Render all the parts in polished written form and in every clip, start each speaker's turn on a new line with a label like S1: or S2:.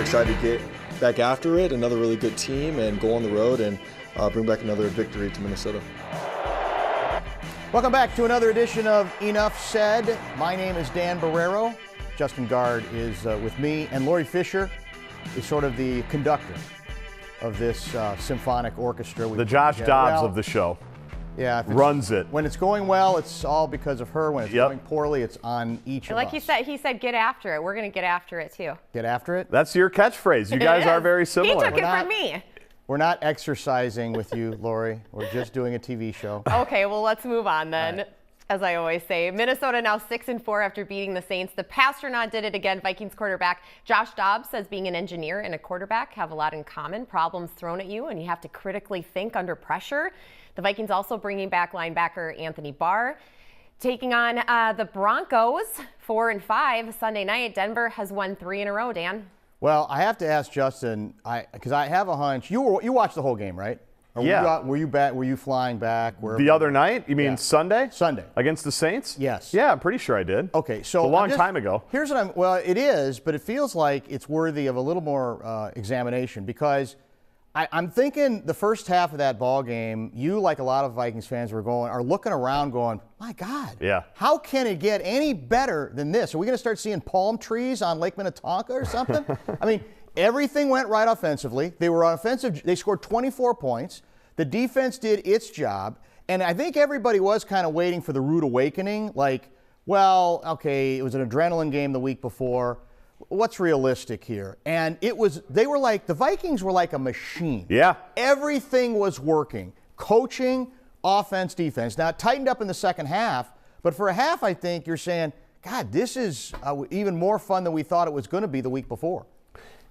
S1: super excited to get back after it, another really good team, and go on the road and bring back another victory to Minnesota.
S2: Welcome back to another edition of Enough Said. My name is Dan Barreiro. Justin Gaard is with me, and Lori Fisher is sort of the conductor of this symphonic orchestra.
S3: The Josh Dobbs of the show.
S2: Yeah,
S3: runs it.
S2: When it's going well, it's all because of her. When it's going poorly, it's on each of us.
S4: Like he said, get after it. We're going to get after it too.
S2: Get after it?
S3: That's your catchphrase. You guys are very similar.
S4: He took it from me.
S2: We're not exercising with you, Lori. We're just doing a TV show.
S4: Okay, well, let's move on then. Right. As I always say, Minnesota now 6-4 after beating the Saints. The Pastronaut did it again. Vikings quarterback Josh Dobbs says being an engineer and a quarterback have a lot in common. Problems thrown at you, and you have to critically think under pressure. The Vikings also bringing back linebacker Anthony Barr. Taking on the Broncos, 4-5 Sunday night. Denver has won 3 in a row, Dan.
S2: Well, I have to ask Justin, because I have a hunch. You watched the whole game, right? Or
S3: yeah.
S2: Were you flying back?
S3: The other night? You mean Sunday?
S2: Sunday.
S3: Against the Saints?
S2: Yes.
S3: Yeah, I'm pretty sure I did.
S2: Okay, so
S3: a long time ago.
S2: Here's what well, it is, but it feels like it's worthy of a little more examination, because I'm thinking the first half of that ball game, you, like a lot of Vikings fans, are looking around going, my God, how can it get any better than this? Are we going to start seeing palm trees on Lake Minnetonka or something? I mean, everything went right offensively. They were offensive. They scored 24 points. The defense did its job. And I think everybody was kind of waiting for the rude awakening. Like, well, okay, it was an adrenaline game the week before. What's realistic here? And the Vikings were like a machine.
S3: Yeah.
S2: Everything was working. Coaching, offense, defense. Now, it tightened up in the second half. But for a half, I think you're saying, God, this is even more fun than we thought it was going to be the week before.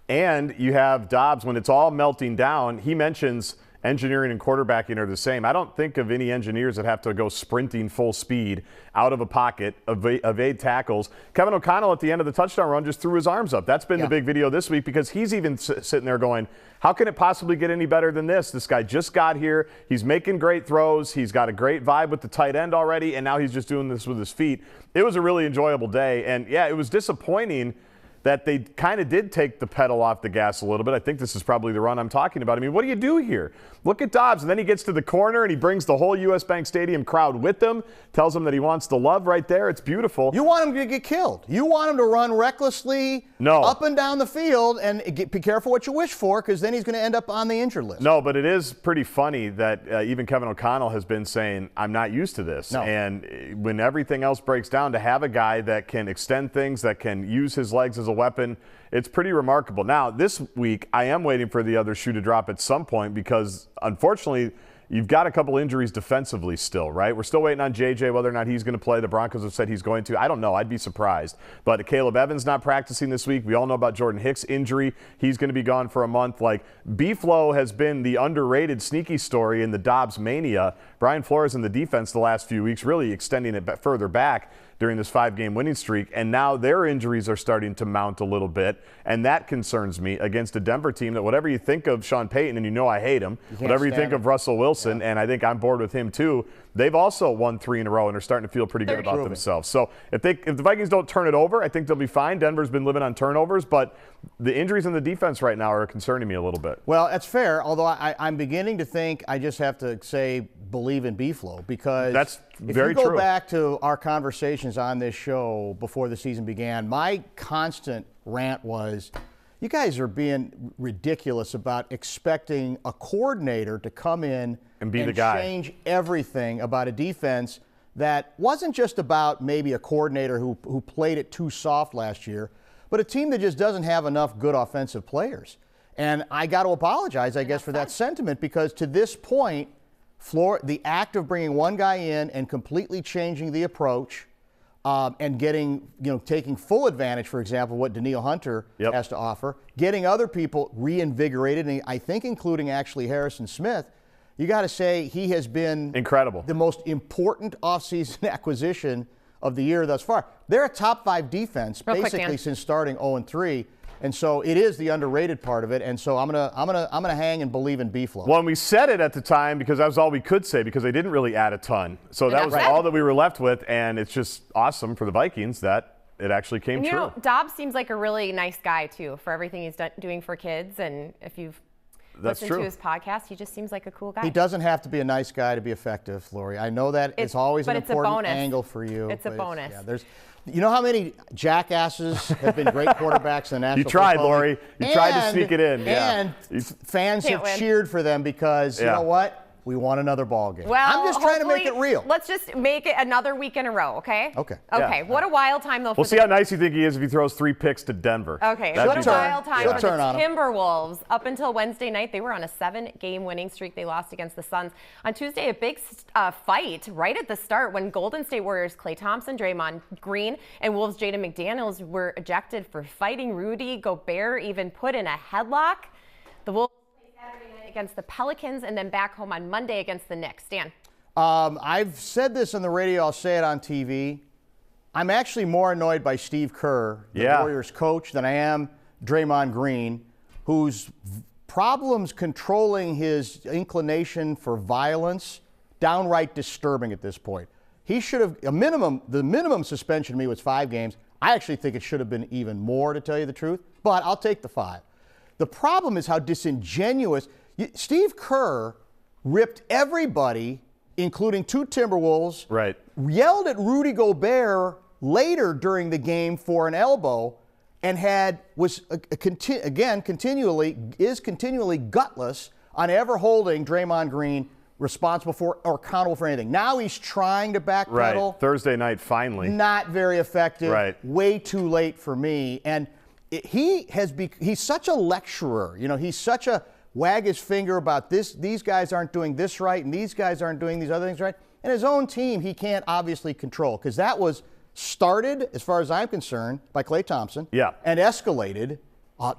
S3: And you have Dobbs, when it's all melting down, he mentions engineering and quarterbacking are the same. I don't think of any engineers that have to go sprinting full speed out of a pocket, evade tackles. Kevin O'Connell at the end of the touchdown run just threw his arms up. That's been the big video this week, because he's even sitting there going, how can it possibly get any better than this? This guy just got here. He's making great throws. He's got a great vibe with the tight end already, and now he's just doing this with his feet. It was a really enjoyable day. And, yeah, it was disappointing that they kind of did take the pedal off the gas a little bit. I think this is probably the run I'm talking about. I mean, what do you do here? Look at Dobbs, and then he gets to the corner, and he brings the whole U.S. Bank Stadium crowd with him, tells them that he wants the love right there. It's beautiful.
S2: You want him to get killed. You want him to run recklessly up and down the field, and be careful what you wish for, because then he's going to end up on the injured list.
S3: No, but it is pretty funny that even Kevin O'Connell has been saying, I'm not used to this.
S2: No.
S3: And when everything else breaks down, to have a guy that can extend things, that can use his legs as a weapon, it's pretty remarkable. Now, this week, I am waiting for the other shoe to drop at some point, because, unfortunately, you've got a couple injuries defensively still, right? We're still waiting on J.J., whether or not he's going to play. The Broncos have said he's going to. I don't know. I'd be surprised. But Caleb Evans not practicing this week. We all know about Jordan Hicks' injury. He's going to be gone for a month. Like, B-Flow has been the underrated sneaky story in the Dobbs mania. Brian Flores in the defense the last few weeks really extending it further back during this 5-game winning streak, and now their injuries are starting to mount a little bit, and that concerns me against a Denver team that, whatever you think of Sean Payton, and you know I hate him, whatever you think of Russell Wilson, and I think I'm bored with him too, they've also won 3 in a row and are starting to feel pretty good about themselves. So if the Vikings don't turn it over, I think they'll be fine. Denver's been living on turnovers, but the injuries in the defense right now are concerning me a little bit.
S2: Well, that's fair, although I'm beginning to think I just have to say believe in B-Flow, because
S3: that's very true.
S2: If you go back to our conversations on this show before the season began, my constant rant was, you guys are being ridiculous about expecting a coordinator to come in
S3: and be the guy,
S2: change everything about a defense that wasn't just about maybe a coordinator who played it too soft last year, but a team that just doesn't have enough good offensive players. And I got to apologize, I guess, for that sentiment, because to this point, the act of bringing one guy in and completely changing the approach and taking full advantage, for example, what Danielle Hunter has to offer, getting other people reinvigorated, and I think including actually Harrison Smith, you got to say he has been
S3: incredible,
S2: the most important offseason acquisition of the year thus far. They're a top 5 defense basically since starting 0-3. And so it is the underrated part of it, and so I'm gonna hang and believe in B-Flow.
S3: Well, and we said it at the time because that was all we could say, because they didn't really add a ton. So that was all that we were left with, and it's just awesome for the Vikings that it actually came
S4: You
S3: true.
S4: know, Dobbs seems like a really nice guy, too, for everything he's doing for kids. And if you've listened to his podcast, he just seems like a cool guy.
S2: He doesn't have to be a nice guy to be effective, Lori. I know that it's always an important angle for you.
S4: It's a bonus.
S2: You know how many jackasses have been great quarterbacks in the National
S3: You tried,
S2: Football
S3: Lori.
S2: League?
S3: You tried to sneak it in.
S2: And fans have cheered for them because, you know what? We won another ball game.
S4: Well,
S2: I'm just trying to make it real.
S4: Let's just make it another week in a row, okay?
S2: Okay.
S4: Okay. What a wild time, though.
S3: We'll see how nice you think he is if he throws 3 picks to Denver.
S4: Okay. What a wild time for the Timberwolves. Up until Wednesday night, they were on a 7-game winning streak. They lost against the Suns. On Tuesday, a big fight right at the start when Golden State Warriors Klay Thompson, Draymond Green, and Wolves Jaden McDaniels were ejected for fighting. Rudy Gobert even put in a headlock. The Wolves Saturday night against the Pelicans and then back home on Monday against the Knicks. Dan.
S2: I've said this on the radio. I'll say it on TV. I'm actually more annoyed by Steve Kerr, the Warriors coach, than I am Draymond Green, whose problems controlling his inclination for violence downright disturbing at this point. He should have the minimum suspension to me was 5 games. I actually think it should have been even more, to tell you the truth, but I'll take the 5. The problem is how disingenuous. Steve Kerr ripped everybody, including 2 Timberwolves, yelled at Rudy Gobert later during the game for an elbow, and continually gutless on ever holding Draymond Green responsible for or accountable for anything. Now he's trying to backpedal.
S3: Right. Thursday night, finally.
S2: Not very effective.
S3: Right.
S2: Way too late for me. And he's such a lecturer. You know, he's such a wag his finger about this. These guys aren't doing this right, and these guys aren't doing these other things right. And his own team, he can't obviously control, because that was started, as far as I'm concerned, by Klay Thompson.
S3: Yeah. And
S2: escalated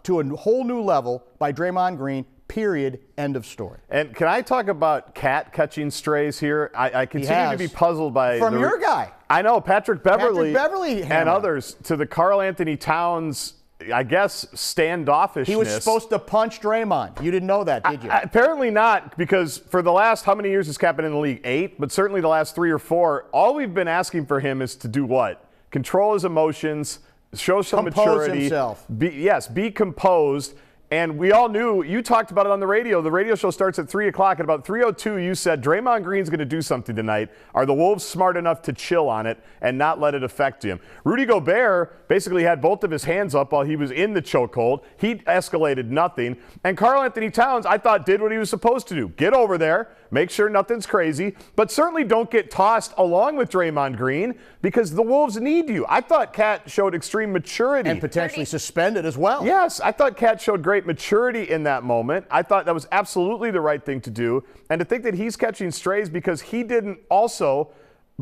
S2: to a whole new level by Draymond Green. Period. End of story.
S3: And can I talk about Cat catching strays here? I continue to be puzzled by
S2: your guy.
S3: I know, Patrick Beverley
S2: and
S3: others, to the Karl Anthony Towns, I guess, standoffishness.
S2: He was supposed to punch Draymond. You didn't know that, did you?
S3: Apparently not, because for the last, how many years has Cat been in the league? 8, but certainly the last 3 or 4, all we've been asking for him is to do what? Control his emotions, show some maturity.
S2: Himself.
S3: Be composed. And we all knew, you talked about it on the radio. The radio show starts at 3 o'clock. At about 3:02, you said, Draymond Green's going to do something tonight. Are the Wolves smart enough to chill on it and not let it affect him? Rudy Gobert basically had both of his hands up while he was in the chokehold. He escalated nothing. And Karl Anthony Towns, I thought, did what he was supposed to do. Get over there, make sure nothing's crazy, but certainly don't get tossed along with Draymond Green, because the Wolves need you. I thought Cat showed extreme maturity.
S2: And potentially suspended as well.
S3: Yes, I thought Cat showed great maturity in that moment. I thought that was absolutely the right thing to do. And to think that he's catching strays because he didn't also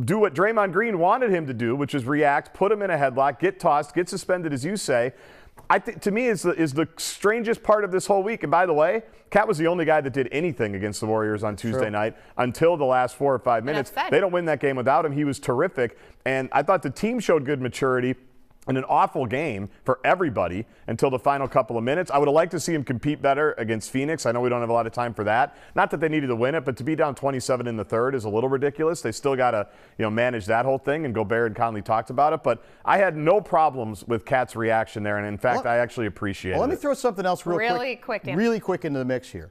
S3: do what Draymond Green wanted him to do, which is react, put him in a headlock, get tossed, get suspended, as you say, I think to me is the strangest part of this whole week. And by the way, Cat was the only guy that did anything against the Warriors on Tuesday night until the last 4 or 5 minutes. They don't win that game without him. He was terrific. And I thought the team showed good maturity in an awful game for everybody until the final couple of minutes. I would have liked to see him compete better against Phoenix. I know we don't have a lot of time for that. Not that they needed to win it, but to be down 27 in the third is a little ridiculous. They still got to, manage that whole thing, and Gobert and Conley talked about it. But I had no problems with Cat's reaction there, and in fact, I actually appreciate it.
S2: Let me throw something else really quick into the mix here.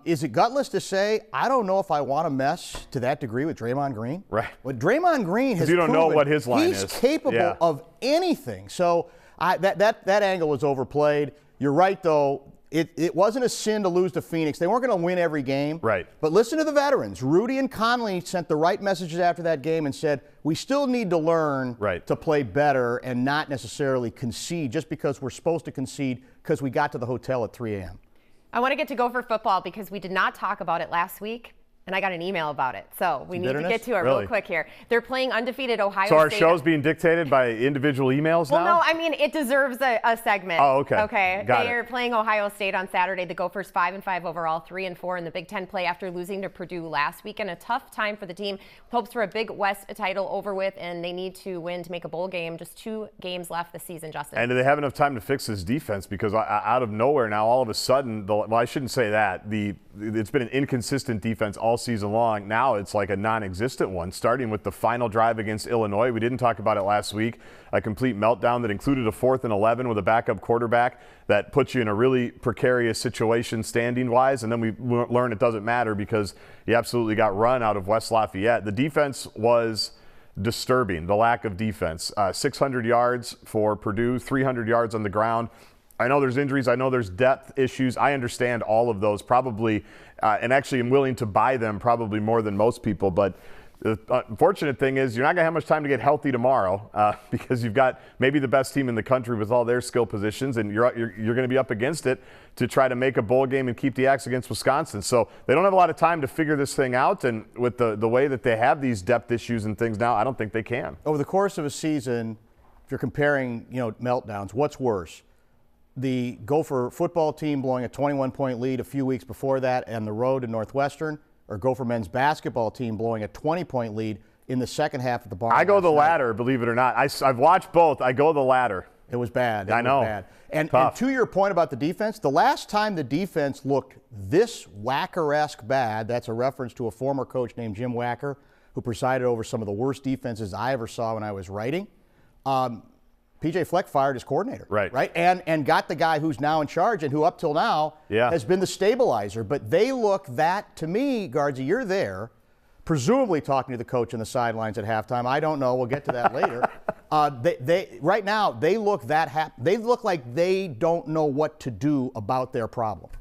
S2: Is it gutless to say, I don't know if I want to mess to that degree with Draymond Green?
S3: Right.
S2: What Draymond Green has
S3: you don't know what his line
S2: is. He's capable of anything. So that angle was overplayed. You're right, though. It wasn't a sin to lose to Phoenix. They weren't going to win every game.
S3: Right.
S2: But listen to the veterans. Rudy and Conley sent the right messages after that game and said, we still need to learn to play better and not necessarily concede just because we're supposed to concede because we got to the hotel at 3 a.m.
S4: I want to get to Gopher football because we did not talk about it last week, and I got an email about it. So we need to get to it real quick here. They're playing undefeated Ohio State.
S3: So our show's being dictated by individual emails now?
S4: Well, no, I mean, it deserves a segment.
S3: Oh, okay.
S4: Okay. They're playing Ohio State on Saturday. The Gophers 5-5 overall, 3-4 in the Big Ten play after losing to Purdue last week. And a tough time for the team. Hopes for a Big West title over with, and they need to win to make a bowl game. Just 2 games left this season, Justin.
S3: And do they have enough time to fix this defense? Because out of nowhere now, all of a sudden, I shouldn't say that. It's been an inconsistent defense all season long. Now it's like a non-existent one, starting with the final drive against Illinois. We didn't talk about it last week. A complete meltdown that included a 4th and 11 with a backup quarterback that puts you in a really precarious situation standing-wise. And then we learn it doesn't matter because you absolutely got run out of West Lafayette. The defense was disturbing, the lack of defense. 600 yards for Purdue, 300 yards on the ground. I know there's injuries. I know there's depth issues. I understand all of those probably, and actually am willing to buy them probably more than most people. But the unfortunate thing is you're not going to have much time to get healthy tomorrow because you've got maybe the best team in the country with all their skill positions, and you're going to be up against it to try to make a bowl game and keep the Axe against Wisconsin. So they don't have a lot of time to figure this thing out, and with the way that they have these depth issues and things now, I don't think they can.
S2: Over the course of a season, if you're comparing, meltdowns, what's worse? The Gopher football team blowing a 21-point lead a few weeks before that on the road to Northwestern, or Gopher men's basketball team blowing a 20-point lead in the second half of the barn.
S3: I go the latter, believe it or not. I've watched both. I go the latter.
S2: It was bad.
S3: I know.
S2: Bad. And to your point about the defense, the last time the defense looked this Wacker-esque bad, that's a reference to a former coach named Jim Wacker, who presided over some of the worst defenses I ever saw when I was writing. P.J. Fleck fired his coordinator, right, and got the guy who's now in charge and who up till now has been the stabilizer. But they look that, to me, Guardsy, you're there, presumably talking to the coach on the sidelines at halftime. I don't know. We'll get to that later. Right now they look they look like they don't know what to do about their problem.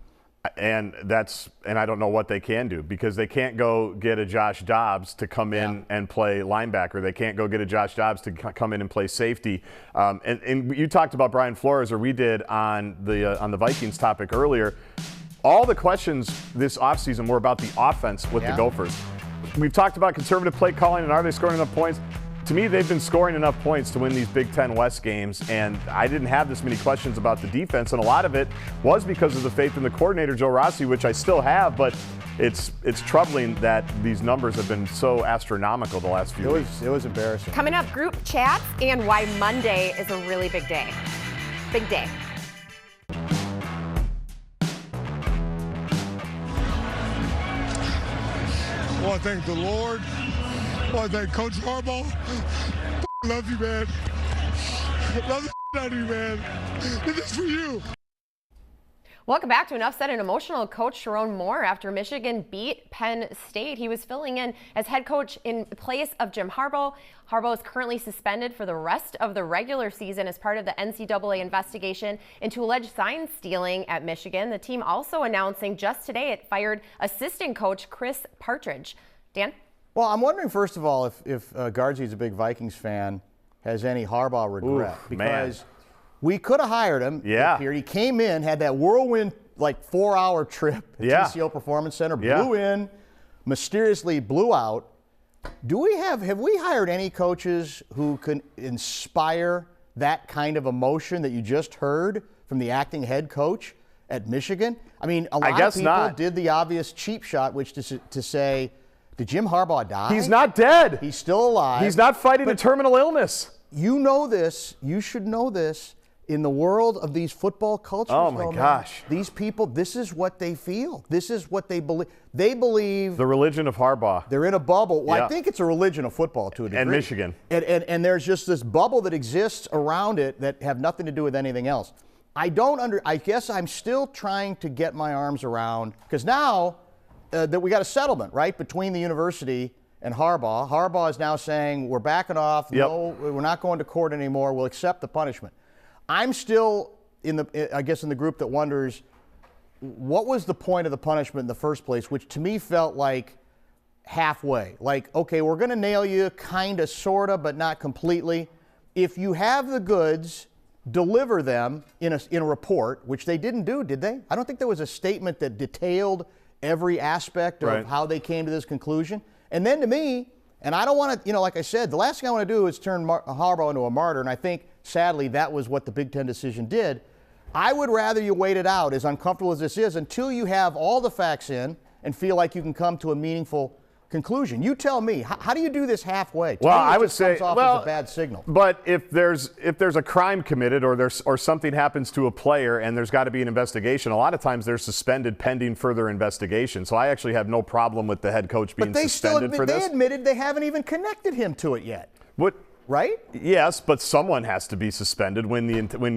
S3: And I don't know what they can do because they can't go get a Josh Dobbs to come in and play linebacker. They can't go get a Josh Dobbs to come in and play safety. And you talked about Brian Flores, or we did on the Vikings topic earlier. All the questions this offseason were about the offense with the Gophers. We've talked about conservative play calling and are they scoring enough points? To me, they've been scoring enough points to win these Big Ten West games, and I didn't have this many questions about the defense, and a lot of it was because of the faith in the coordinator, Joe Rossi, which I still have, but it's troubling that these numbers have been so astronomical the last few weeks.
S2: It was embarrassing.
S4: Coming up, group chats and why Monday is a really big day. Big day.
S5: I want to thank the Lord. I want to thank Coach Harbaugh. Love you, man. Love the out of you, man. This is for you.
S4: Welcome back to an upset and emotional Coach Sharon Moore after Michigan beat Penn State. He was filling in as head coach in place of Jim Harbaugh. Harbaugh is currently suspended for the rest of the regular season as part of the NCAA investigation into alleged sign stealing at Michigan. The team also announcing just today it fired assistant coach Chris Partridge. Dan?
S2: Well, I'm wondering, first of all, if Guardsy's a big Vikings fan, has any Harbaugh regret. Because we could have hired him.
S3: Yeah.
S2: He came in, had that whirlwind, 4-hour trip at TCO Performance Center, blew in, mysteriously blew out. Have we hired any coaches who can inspire that kind of emotion that you just heard from the acting head coach at Michigan? I mean, a lot of people did the obvious cheap shot, which to say, did Jim Harbaugh die?
S3: He's not dead.
S2: He's still alive.
S3: He's not fighting a terminal illness.
S2: You know this. You should know this. In the world of these football cultures,
S3: oh my gosh,
S2: these people, this is what they feel. This is what they believe. They believe
S3: the religion of Harbaugh.
S2: They're in a bubble. Well, I think it's a religion of football to a degree.
S3: And Michigan.
S2: And there's just this bubble that exists around it that have nothing to do with anything else. I guess I'm still trying to get my arms around, because now that we got a settlement, right, between the university and Harbaugh. Harbaugh is now saying, we're backing off. No, we're not going to court anymore. We'll accept the punishment. I'm still in the group that wonders, what was the point of the punishment in the first place, which to me felt like halfway. Like, okay, we're going to nail you kind of, sort of, but not completely. If you have the goods, deliver them in a report, which they didn't do, did they? I don't think there was a statement that detailed every aspect of how they came to this conclusion. And then to me, and I don't want to, like I said, the last thing I want to do is turn Harbaugh into a martyr, and I think, sadly, that was what the Big Ten decision did. I would rather you wait it out, as uncomfortable as this is, until you have all the facts in and feel like you can come to a meaningful conclusion. You tell me. How do you do this halfway? To
S3: Well,
S2: me, it
S3: I would
S2: just
S3: say,
S2: comes off as a bad signal.
S3: But if there's a crime committed or something happens to a player and there's got to be an investigation, a lot of times they're suspended pending further investigation. So I actually have no problem with the head coach being suspended for this.
S2: They admitted they haven't even connected him to it yet.
S3: What?
S2: Right?
S3: Yes, but someone has to be suspended when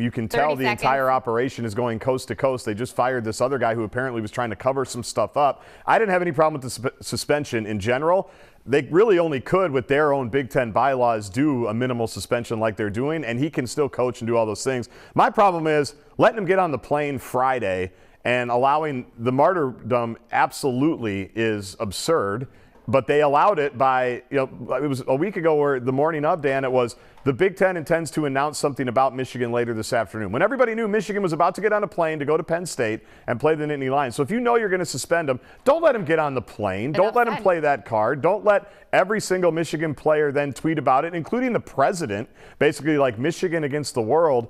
S3: you can tell the entire operation is going coast to coast. They just fired this other guy who apparently was trying to cover some stuff up. I didn't have any problem with the suspension in general. They really only could, with their own Big Ten bylaws, do a minimal suspension like they're doing, and he can still coach and do all those things. My problem is letting him get on the plane Friday and allowing the martyrdom absolutely is absurd. But they allowed it by, it was a week ago where the morning of, Dan, it was the Big Ten intends to announce something about Michigan later this afternoon. When everybody knew Michigan was about to get on a plane to go to Penn State and play the Nittany Lions. So if you know you're going to suspend them, don't let him get on the plane. Don't let him play that card. Don't let every single Michigan player then tweet about it, including the president, basically like Michigan against the world.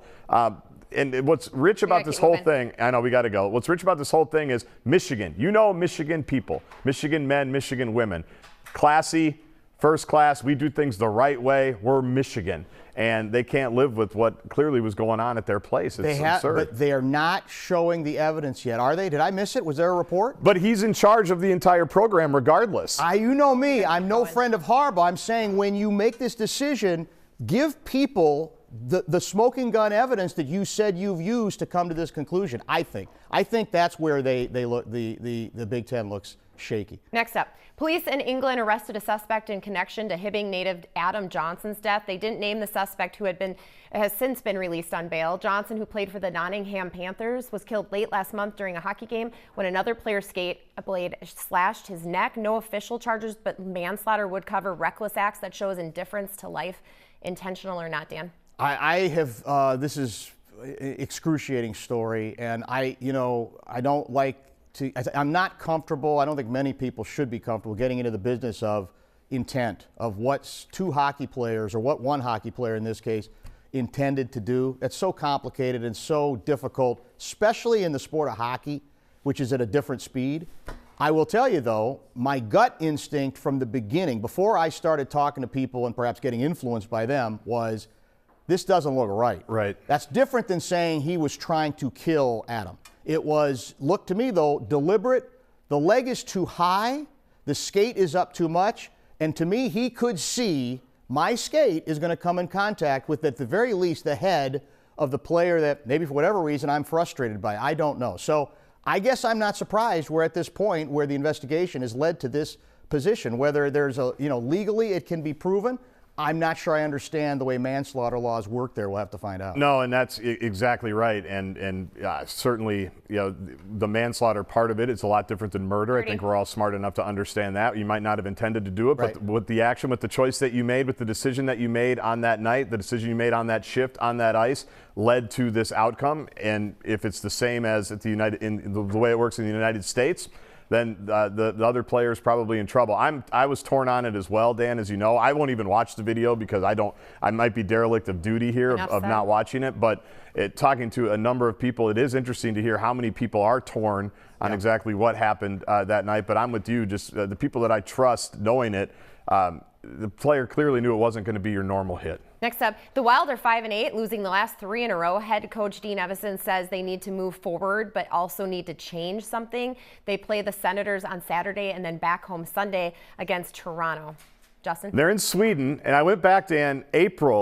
S3: And what's rich about this whole thing, I know we got to go. What's rich about this whole thing is Michigan. You know Michigan people, Michigan men, Michigan women. Classy, first class, we do things the right way. We're Michigan. And they can't live with what clearly was going on at their place. It's absurd.
S2: But they are not showing the evidence yet, are they? Did I miss it? Was there a report?
S3: But he's in charge of the entire program regardless.
S2: You know me. I'm no friend of Harbaugh. I'm saying when you make this decision, give people the smoking gun evidence that you said you've used to come to this conclusion. I think that's where they look. The Big Ten looks shaky.
S4: Next up, police in England arrested a suspect in connection to Hibbing native Adam Johnson's death. They didn't name the suspect, who has since been released on bail. Johnson, who played for the Nottingham Panthers, was killed late last month during a hockey game when another player's skate blade slashed his neck. No official charges, but manslaughter would cover reckless acts that shows indifference to life, intentional or not, Dan.
S2: I have, this is an excruciating story, and I don't like to, I'm not comfortable, I don't think many people should be comfortable getting into the business of intent, of what two hockey players, or what one hockey player in this case, intended to do. That's so complicated and so difficult, especially in the sport of hockey, which is at a different speed. I will tell you, though, my gut instinct from the beginning, before I started talking to people and perhaps getting influenced by them, was this doesn't look right.
S3: Right.
S2: That's different than saying he was trying to kill Adam. It was, looked to me, though, deliberate. The leg is too high. The skate is up too much. And to me, he could see my skate is going to come in contact with, at the very least, the head of the player that maybe for whatever reason I'm frustrated by. I don't know. So I guess I'm not surprised we're at this point where the investigation has led to this position. Whether there's a, legally it can be proven, I'm not sure I understand the way manslaughter laws work there. We'll have to find out.
S3: No, and that's exactly right. And certainly, the manslaughter part of it is a lot different than murder. I think we're all smart enough to understand that. You might not have intended to do it, but with the action, with the choice that you made, with the decision that you made on that night, the decision you made on that shift, on that ice, led to this outcome. And if it's the same as at the way it works in the United States, then the other player is probably in trouble. I was torn on it as well, Dan, as you know. I won't even watch the video because I might be derelict of duty here of not watching it. But talking to a number of people, it is interesting to hear how many people are torn on exactly what happened that night. But I'm with you, just the people that I trust knowing it, the player clearly knew it wasn't going to be your normal hit.
S4: Next up, the Wild are 5-8, losing the last 3 in a row. Head coach Dean Evison says they need to move forward, but also need to change something. They play the Senators on Saturday and then back home Sunday against Toronto. Justin?
S3: They're in Sweden, and I went back to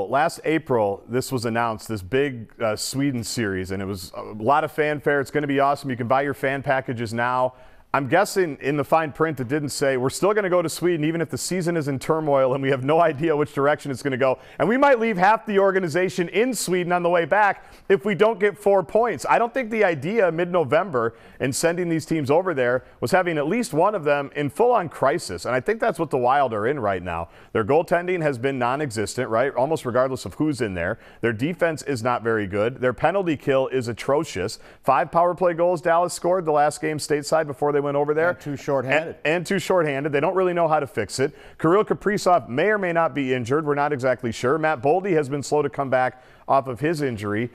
S3: last April, this was announced, this big Sweden series, and it was a lot of fanfare. It's going to be awesome. You can buy your fan packages now. I'm guessing in the fine print it didn't say we're still going to go to Sweden even if the season is in turmoil and we have no idea which direction it's going to go. And we might leave half the organization in Sweden on the way back if we don't get 4 points. I don't think the idea mid-November in sending these teams over there was having at least one of them in full-on crisis. And I think that's what the Wild are in right now. Their goaltending has been non-existent, right? Almost regardless of who's in there. Their defense is not very good. Their penalty kill is atrocious. 5 power play goals Dallas scored the last game stateside before they went over there.
S2: And 2 shorthanded.
S3: And 2 shorthanded. They don't really know how to fix it. Kirill Kaprizov may or may not be injured. We're not exactly sure. Matt Boldy has been slow to come back off of his injury.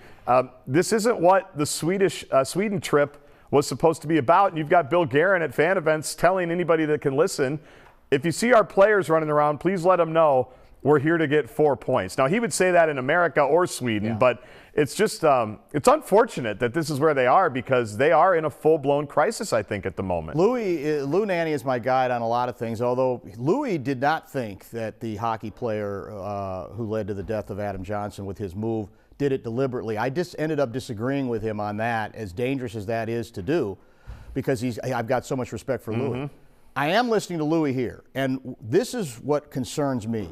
S3: This isn't what the Sweden trip was supposed to be about. And you've got Bill Guerin at fan events telling anybody that can listen, if you see our players running around, please let them know we're here to get 4 points. Now, he would say that in America or Sweden, but it's just it's unfortunate that this is where they are because they are in a full-blown crisis, I think, at the moment.
S2: Lou Nanne is my guide on a lot of things, although Louis did not think that the hockey player who led to the death of Adam Johnson with his move did it deliberately. I just ended up disagreeing with him on that, as dangerous as that is to do, because I've got so much respect for Louis. I am listening to Louis here, and this is what concerns me.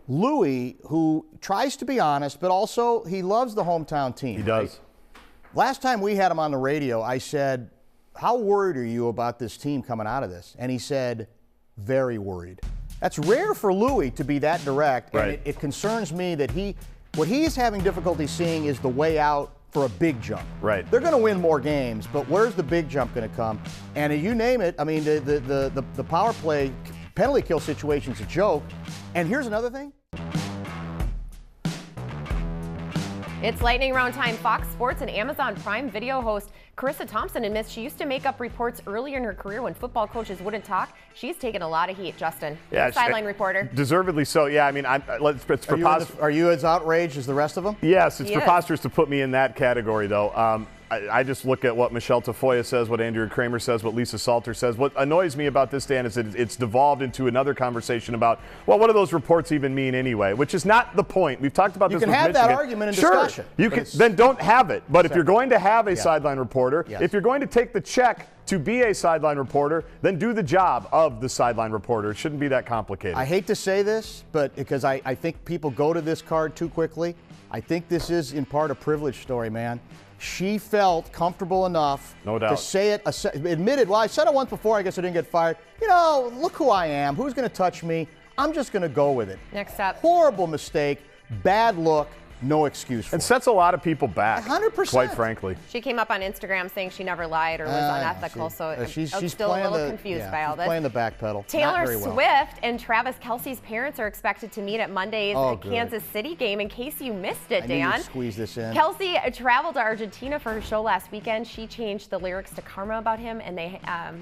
S2: Louis, who tries to be honest, but also he loves the hometown team.
S3: He does.
S2: Right? Last time we had him on the radio, I said, how worried are you about this team coming out of this? And he said, very worried. That's rare for Louis to be that direct, and it concerns me that what he is having difficulty seeing is the way out for a big jump.
S3: Right.
S2: They're going to win more games, but where's the big jump going to come? And you name it, I mean, the power play penalty kill situation's a joke. And here's another thing.
S4: It's lightning round time. Fox Sports and Amazon Prime Video host Charissa Thompson admits she used to make up reports earlier in her career when football coaches wouldn't talk. She's taken a lot of heat, Justin.
S3: Yeah,
S4: sideline reporter.
S3: Deservedly so. Yeah, I mean, it's preposterous.
S2: Are you as outraged as the rest of them?
S3: Yes, it's preposterous to put me in that category, though. I just look at what Michelle Tafoya says, what Andrea Kramer says, what Lisa Salter says. What annoys me about this, Dan, is that it's devolved into another conversation about, well, what do those reports even mean anyway? Which is not the point. We've talked about this with Michigan.
S2: You can have that argument in discussion.
S3: You can, then don't have it. But if you're going to have a sideline reporter, if you're going to take the check to be a sideline reporter, then do the job of the sideline reporter. It shouldn't be that complicated.
S2: I hate to say this, but because I think people go to this card too quickly, I think this is in part a privilege story, man. She felt comfortable enough to say it, admitted, well, I said it once before, I guess I didn't get fired. You know, look who I am. Who's going to touch me? I'm just going to go with it.
S4: Next up.
S2: Horrible mistake, bad look, no excuse for it.
S3: It sets a lot of people back,
S2: 100%.
S3: quite frankly.
S4: She came up on Instagram saying she never lied or was unethical,
S2: she's
S4: still a little confused by all this.
S2: She's playing the back pedal.
S4: Taylor Swift and Travis Kelce's parents are expected to meet at Monday's Kansas City game. In case you missed it, Dan.
S2: I knew you'd squeeze this in.
S4: Kelsey traveled to Argentina for her show last weekend. She changed the lyrics to Karma about him, and they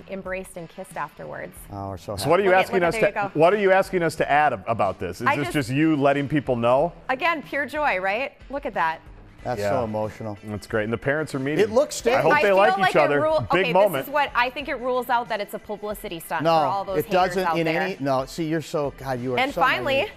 S4: embraced and kissed afterwards.
S2: Oh, we're so happy.
S3: So what are you asking us to? What are you asking us to add about this? Is this just you letting people know?
S4: Again, pure joy, right? Look at that.
S2: That's so emotional.
S3: That's great. And the parents are meeting.
S2: It looks staged.
S3: I hope they like each other. Big moment.
S4: This is what I think it rules out, that it's a publicity stunt for all those haters out there.
S2: No, see, you're so, God, you are
S4: and
S2: so
S4: finally,
S2: naive.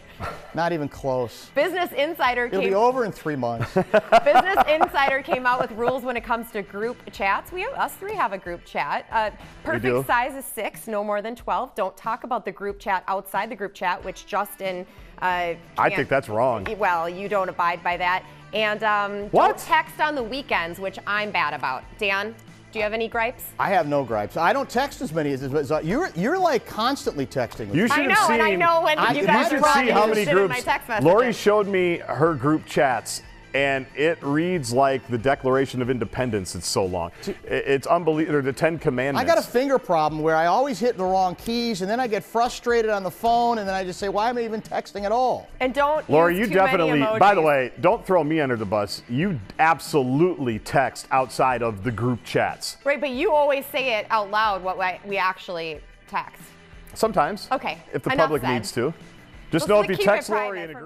S2: Not even close.
S4: Business Insider
S2: It'll be over in 3 months.
S4: Business Insider came out with rules when it comes to group chats. Us three have a group chat. Perfect size is 6, no more than 12. Don't talk about the group chat outside the group chat, which Justin
S3: I think that's wrong.
S4: Well, you don't abide by that. And don't text on the weekends, which I'm bad about. Dan, do you have any gripes?
S2: I have no gripes. I don't text as many as you're like constantly texting.
S3: You should have seen.
S4: And I know when you guys
S3: should see how many groups.
S4: My text messages.
S3: Lori showed me her group chats, and it reads like the Declaration of Independence. It's so long. It's unbelievable. The 10 Commandments.
S2: I got a finger problem where I always hit the wrong keys, and then I get frustrated on the phone, and then I just say, why am I even texting at all?
S4: And don't
S3: Lori,
S4: use
S3: you
S4: too
S3: definitely,
S4: many emojis.
S3: by the way, don't throw me under the bus. You absolutely text outside of the group chats.
S4: Right, but you always say it out loud what we actually text.
S3: Sometimes.
S4: Okay.
S3: If the public needs to. Just know if you text Lori in a group